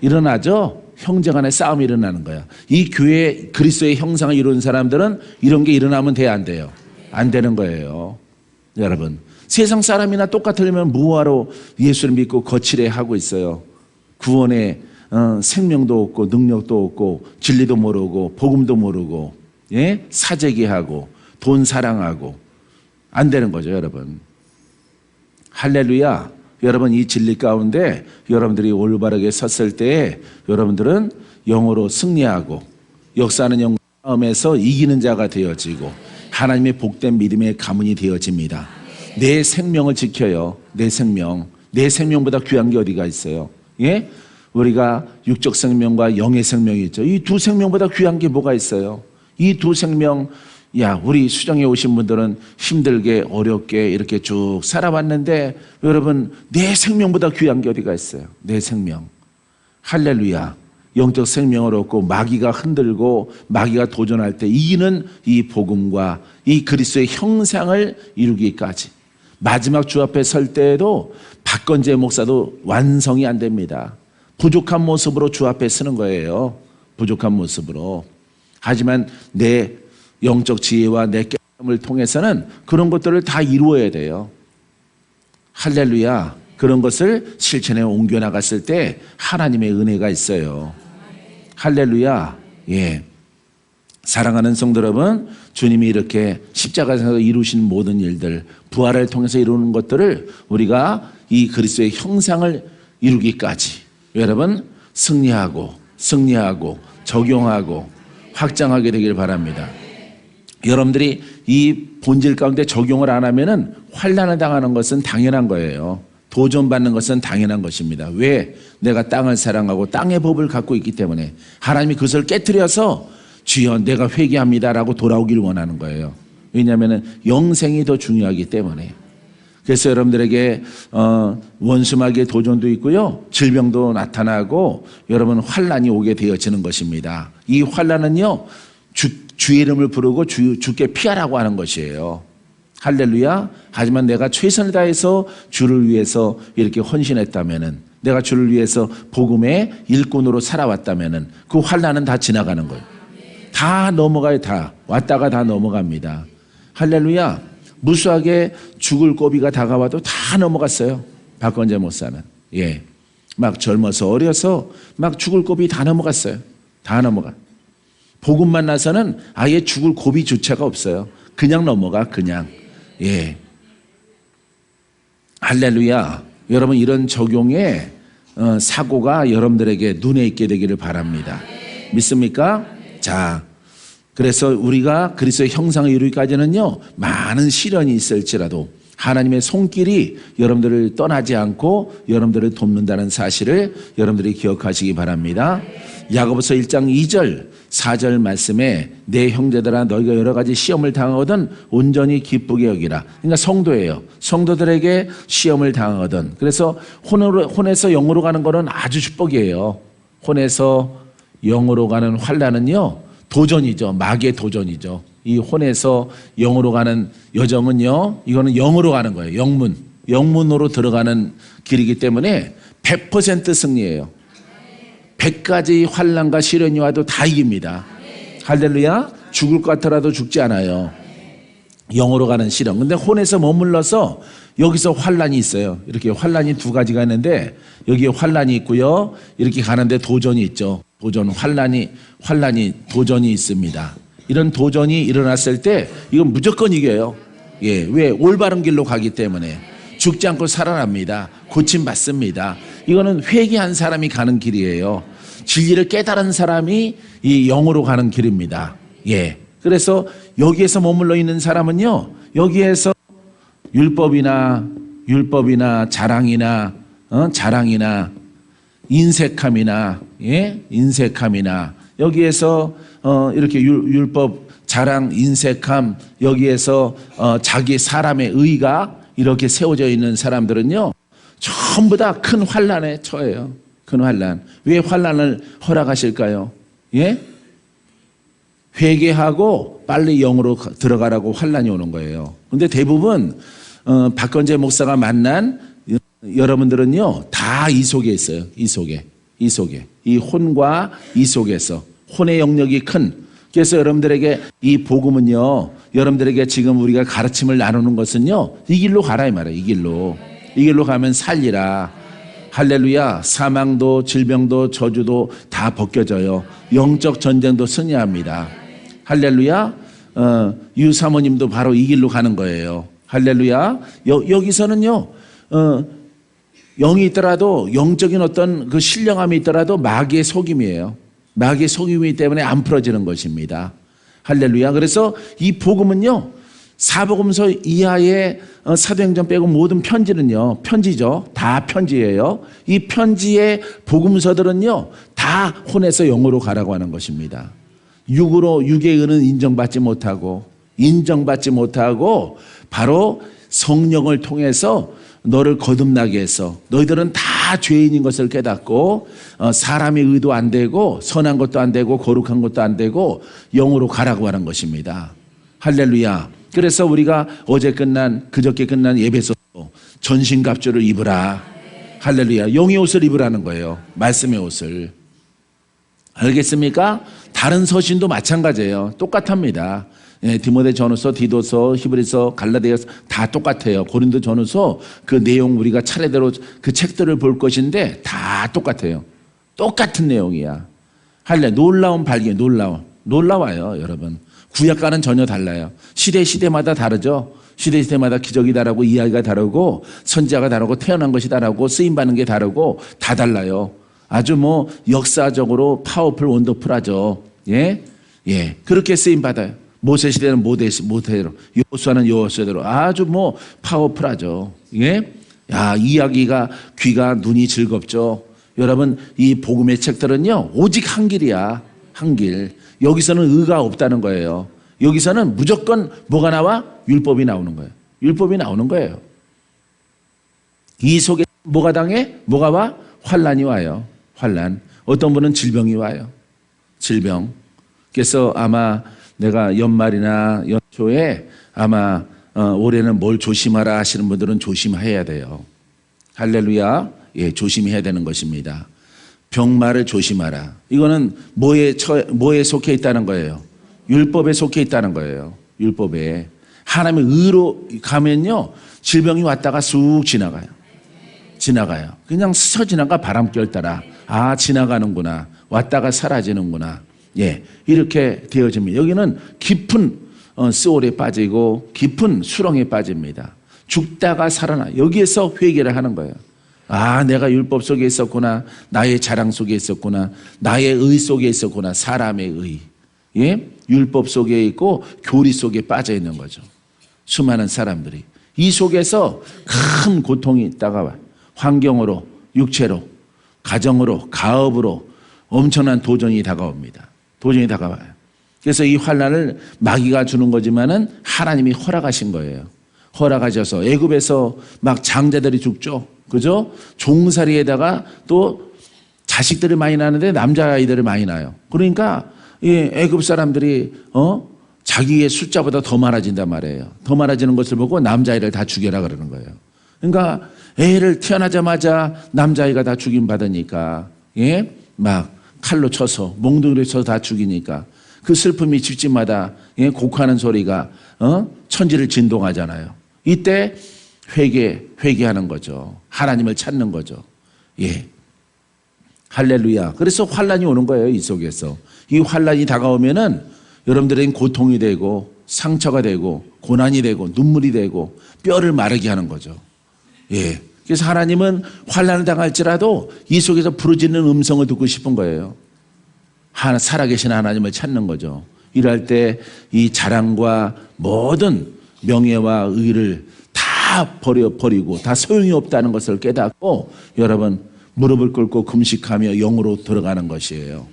일어나죠. 형제간에 싸움이 일어나는 거야. 이 교회 그리스도의 형상을 이루는 사람들은 이런 게 일어나면 돼야 안 돼요? 안 되는 거예요. 여러분 세상 사람이나 똑같으려면 무화로 예수를 믿고 거칠해 하고 있어요. 구원의 생명도 없고 능력도 없고 진리도 모르고 복음도 모르고, 예? 사재기하고 돈 사랑하고 안 되는 거죠, 여러분. 할렐루야. 여러분 이 진리 가운데 여러분들이 올바르게 섰을 때 여러분들은 영으로 승리하고 역사하는 영 마음에서 이기는 자가 되어지고 하나님의 복된 믿음의 가문이 되어집니다. 내 생명을 지켜요. 내 생명. 내 생명보다 귀한 게 어디가 있어요? 예? 우리가 육적 생명과 영의 생명이 있죠. 이 두 생명보다 귀한 게 뭐가 있어요? 이 두 생명, 우리 수정에 오신 분들은 힘들게 어렵게 이렇게 쭉 살아왔는데 여러분 내 생명보다 귀한 게 어디가 있어요? 내 생명. 할렐루야. 영적 생명을 얻고 마귀가 흔들고 마귀가 도전할 때 이기는 이 복음과 이 그리스도의 형상을 이루기까지 마지막 주 앞에 설 때에도 박건재 목사도 완성이 안 됩니다. 부족한 모습으로 주 앞에 서는 거예요. 부족한 모습으로. 하지만 내 영적 지혜와 내 깨달음을 통해서는 그런 것들을 다 이루어야 돼요. 할렐루야. 그런 것을 실천에 옮겨 나갔을 때 하나님의 은혜가 있어요. 할렐루야. 예. 사랑하는 성도 여러분, 주님이 이렇게 십자가에서 이루신 모든 일들, 부활을 통해서 이루는 것들을 우리가 이 그리스도의 형상을 이루기까지 여러분 승리하고 적용하고 확장하게 되길 바랍니다. 여러분들이 이 본질 가운데 적용을 안 하면은 환난을 당하는 것은 당연한 거예요. 도전받는 것은 당연한 것입니다. 왜? 내가 땅을 사랑하고 땅의 법을 갖고 있기 때문에 하나님이 그것을 깨트려서 주여 내가 회개합니다라고 돌아오기를 원하는 거예요. 왜냐하면 영생이 더 중요하기 때문에. 그래서 여러분들에게 원수마귀의 도전도 있고요. 질병도 나타나고 여러분 환난이 오게 되어지는 것입니다. 이 환난은요. 주의 이름을 부르고 주께 피하라고 하는 것이에요. 할렐루야. 하지만 내가 최선을 다해서 주를 위해서 이렇게 헌신했다면은 내가 주를 위해서 복음의 일꾼으로 살아왔다면은 그 환난은 다 지나가는 거예요. 다 넘어가요. 다 왔다가 다 넘어갑니다. 할렐루야. 무수하게 죽을 고비가 다가와도 다 넘어갔어요. 박건재 목사는. 예. 막 젊어서 어려서 막 죽을 고비 다 넘어갔어요. 다 넘어가. 복음 만나서는 아예 죽을 고비조차가 없어요. 그냥 넘어가. 그냥. 예. 할렐루야. 여러분 이런 적용의 사고가 여러분들에게 눈에 있게 되기를 바랍니다. 믿습니까? 자, 그래서 우리가 그리스도의 형상을 이루기까지는요 많은 시련이 있을지라도 하나님의 손길이 여러분들을 떠나지 않고 여러분들을 돕는다는 사실을 여러분들이 기억하시기 바랍니다. 야고보서 1장 2절 4절 말씀에 내 형제들아 너희가 여러 가지 시험을 당하거든 온전히 기쁘게 여기라. 그러니까 성도예요. 성도들에게 시험을 당하거든. 그래서 혼에서 영으로 가는 거는 아주 축복이에요. 혼에서 영으로 가는 환난은요 도전이죠. 마귀의 도전이죠. 이 혼에서 영으로 가는 여정은요, 이거는 영으로 가는 거예요. 영문으로 들어가는 길이기 때문에 100% 승리예요. 100가지 환난과 시련이 와도 다 이깁니다. 할렐루야. 죽을 것 같더라도 죽지 않아요. 영으로 가는 시련. 근데 혼에서 머물러서 여기서 환난이 있어요. 이렇게 환난이 두 가지가 있는데 여기에 환난이 있고요. 이렇게 가는데 도전이 있죠. 도전이 있습니다. 이런 도전이 일어났을 때 이건 무조건 이겨요. 예, 왜? 올바른 길로 가기 때문에 죽지 않고 살아납니다. 고침받습니다. 이거는 회개한 사람이 가는 길이에요. 진리를 깨달은 사람이 이 영으로 가는 길입니다. 예. 그래서 여기에서 머물러 있는 사람은요, 여기에서 율법이나 자랑이나 인색함이나, 예? 인색함이나, 여기에서 이렇게 율법, 자랑, 인색함, 여기에서 자기 사람의 의가 이렇게 세워져 있는 사람들은요, 전부 다 큰 환난에 처해요. 큰 환난. 왜 환난을 허락하실까요? 예? 회개하고 빨리 영으로 들어가라고 환난이 오는 거예요. 근데 대부분 박건재 목사가 만난 여러분들은요, 다 이 속에 있어요. 이 속에. 이 혼과 이 속에서. 혼의 영역이 큰. 그래서 여러분들에게 이 복음은요, 여러분들에게 지금 우리가 가르침을 나누는 것은요, 이 길로 가라 이 말이에요. 이 길로 가면 살리라. 할렐루야. 사망도 질병도 저주도 다 벗겨져요. 영적 전쟁도 승리합니다. 할렐루야. 유 사모님도 바로 이 길로 가는 거예요. 할렐루야. 여기서는요, 영이 있더라도, 영적인 어떤 그 신령함이 있더라도 마귀의 속임이에요. 마귀의 속임이기 때문에 안 풀어지는 것입니다. 할렐루야. 그래서 이 복음은요, 사복음서 이하의 사도행전 빼고 모든 편지는요, 편지죠. 다 편지예요. 이 편지의 복음서들은요, 다 혼에서 영으로 가라고 하는 것입니다. 육의 은은 인정받지 못하고 바로 성령을 통해서 너를 거듭나게 해서 너희들은 다 죄인인 것을 깨닫고 사람의 의도 안 되고 선한 것도 안 되고 거룩한 것도 안 되고 영으로 가라고 하는 것입니다. 할렐루야. 그래서 우리가 그저께 끝난 예배소 전신갑주를 입으라. 할렐루야. 영의 옷을 입으라는 거예요. 말씀의 옷을. 알겠습니까? 다른 서신도 마찬가지예요. 똑같합니다. 예, 디모데전후서, 디도서, 히브리서, 갈라디아서 다 똑같아요. 고린도전후서 그 내용 우리가 차례대로 그 책들을 볼 것인데 다 똑같아요. 똑같은 내용이야. 할렐 놀라운 발견, 놀라워요, 여러분. 구약과는 전혀 달라요. 시대마다 다르죠. 시대마다 기적이 다르고 이야기가 다르고 선지자가 다르고 태어난 것이 다르고 쓰임받는 게 다르고 다 달라요. 아주 역사적으로 파워풀 원더풀하죠. 예? 예. 그렇게 쓰임받아요. 모세 시대는 모세대로, 여호수아는 여호수아대로 아주 파워풀하죠. 예? 야, 이야기가 귀가 눈이 즐겁죠. 여러분, 이 복음의 책들은요, 오직 한 길이야. 한 길. 여기서는 의가 없다는 거예요. 여기서는 무조건 뭐가 나와? 율법이 나오는 거예요. 율법이 나오는 거예요. 이 속에 뭐가 당해? 뭐가 와? 환난이 와요. 환난. 어떤 분은 질병이 와요. 질병. 그래서 아마 내가 연말이나 연초에 아마 올해는 뭘 조심하라 하시는 분들은 조심해야 돼요. 할렐루야. 예, 조심해야 되는 것입니다. 병마를 조심하라. 이거는 뭐에 속해 있다는 거예요? 율법에 속해 있다는 거예요. 율법에. 하나님의 의로 가면요, 질병이 왔다가 쑥 지나가요. 그냥 스쳐 지나가 바람결 따라. 아, 지나가는구나. 왔다가 사라지는구나. 예, 이렇게 되어집니다. 여기는 깊은 스올에 빠지고 깊은 수렁에 빠집니다. 죽다가 살아나. 여기에서 회개를 하는 거예요. 아, 내가 율법 속에 있었구나. 나의 자랑 속에 있었구나. 나의 의 속에 있었구나. 사람의 의. 예? 율법 속에 있고 교리 속에 빠져 있는 거죠. 수많은 사람들이. 이 속에서 큰 고통이 다가와요. 환경으로, 육체로, 가정으로, 가업으로 엄청난 도전이 다가옵니다. 도전이 다가와요. 그래서 이 환난을 마귀가 주는 거지만은 하나님이 허락하신 거예요. 허락하셔서 애굽에서 막 장자들이 죽죠. 그죠? 종살이에다가 또 자식들이 많이 나는데 남자아이들이 많이 나요. 그러니까 이 애굽 사람들이 자기의 숫자보다 더 많아진단 말이에요. 더 많아지는 것을 보고 남자아이를 다 죽여라 그러는 거예요. 그러니까 애를 태어나자마자 남자아이가 다 죽임받으니까 막 칼로 쳐서 몽둥이로 쳐서 다 죽이니까 그 슬픔이 집집마다 곡하는 소리가 천지를 진동하잖아요. 이때 회개하는 거죠. 하나님을 찾는 거죠. 할렐루야. 그래서 환란이 오는 거예요. 이 속에서. 이 환란이 다가오면은 여러분들에겐 고통이 되고 상처가 되고 고난이 되고 눈물이 되고 뼈를 마르게 하는 거죠. 그래서 하나님은 환란을 당할지라도 이 속에서 부르짖는 음성을 듣고 싶은 거예요. 살아계신 하나님을 찾는 거죠. 이럴 때 이 자랑과 모든 명예와 의를 다 버리고 다 소용이 없다는 것을 깨닫고 여러분 무릎을 꿇고 금식하며 영으로 들어가는 것이에요.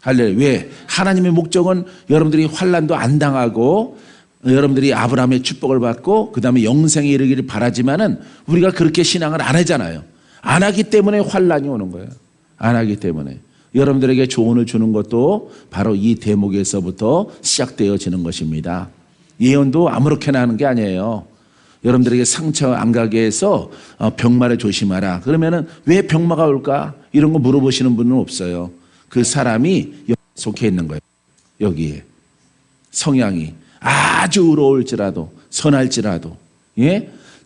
할렐루야. 왜? 하나님의 목적은 여러분들이 환난도 안 당하고 여러분들이 아브라함의 축복을 받고 그 다음에 영생에 이르기를 바라지만은 우리가 그렇게 신앙을 안 하잖아요. 안 하기 때문에 환난이 오는 거예요. 안 하기 때문에. 여러분들에게 조언을 주는 것도 바로 이 대목에서부터 시작되어지는 것입니다. 예언도 아무렇게나 하는 게 아니에요. 여러분들에게 상처 안 가게 해서 병마를 조심하라. 그러면은 왜 병마가 올까? 이런 거 물어보시는 분은 없어요. 그 사람이 여기 속해 있는 거예요. 여기에. 성향이 아주 의로울지라도 선할지라도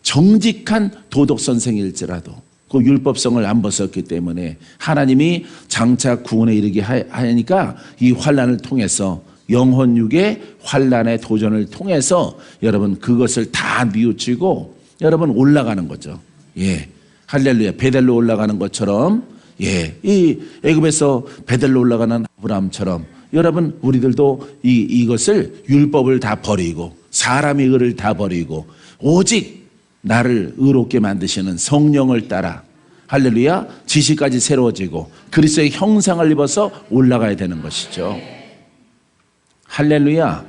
정직한 도덕 선생일지라도 그 율법성을 안 벗었기 때문에 하나님이 장차 구원에 이르게 하니까 이 환난을 통해서 영혼육의 환난의 도전을 통해서 여러분 그것을 다 뉘우치고 여러분 올라가는 거죠. 할렐루야. 베델로 올라가는 것처럼 이 애굽에서 베델로 올라가는 아브라함처럼 여러분 우리들도 이것을 율법을 다 버리고 사람의 의를 다 버리고 오직 나를 의롭게 만드시는 성령을 따라 할렐루야 지식까지 새로워지고 그리스도의 형상을 입어서 올라가야 되는 것이죠. 할렐루야.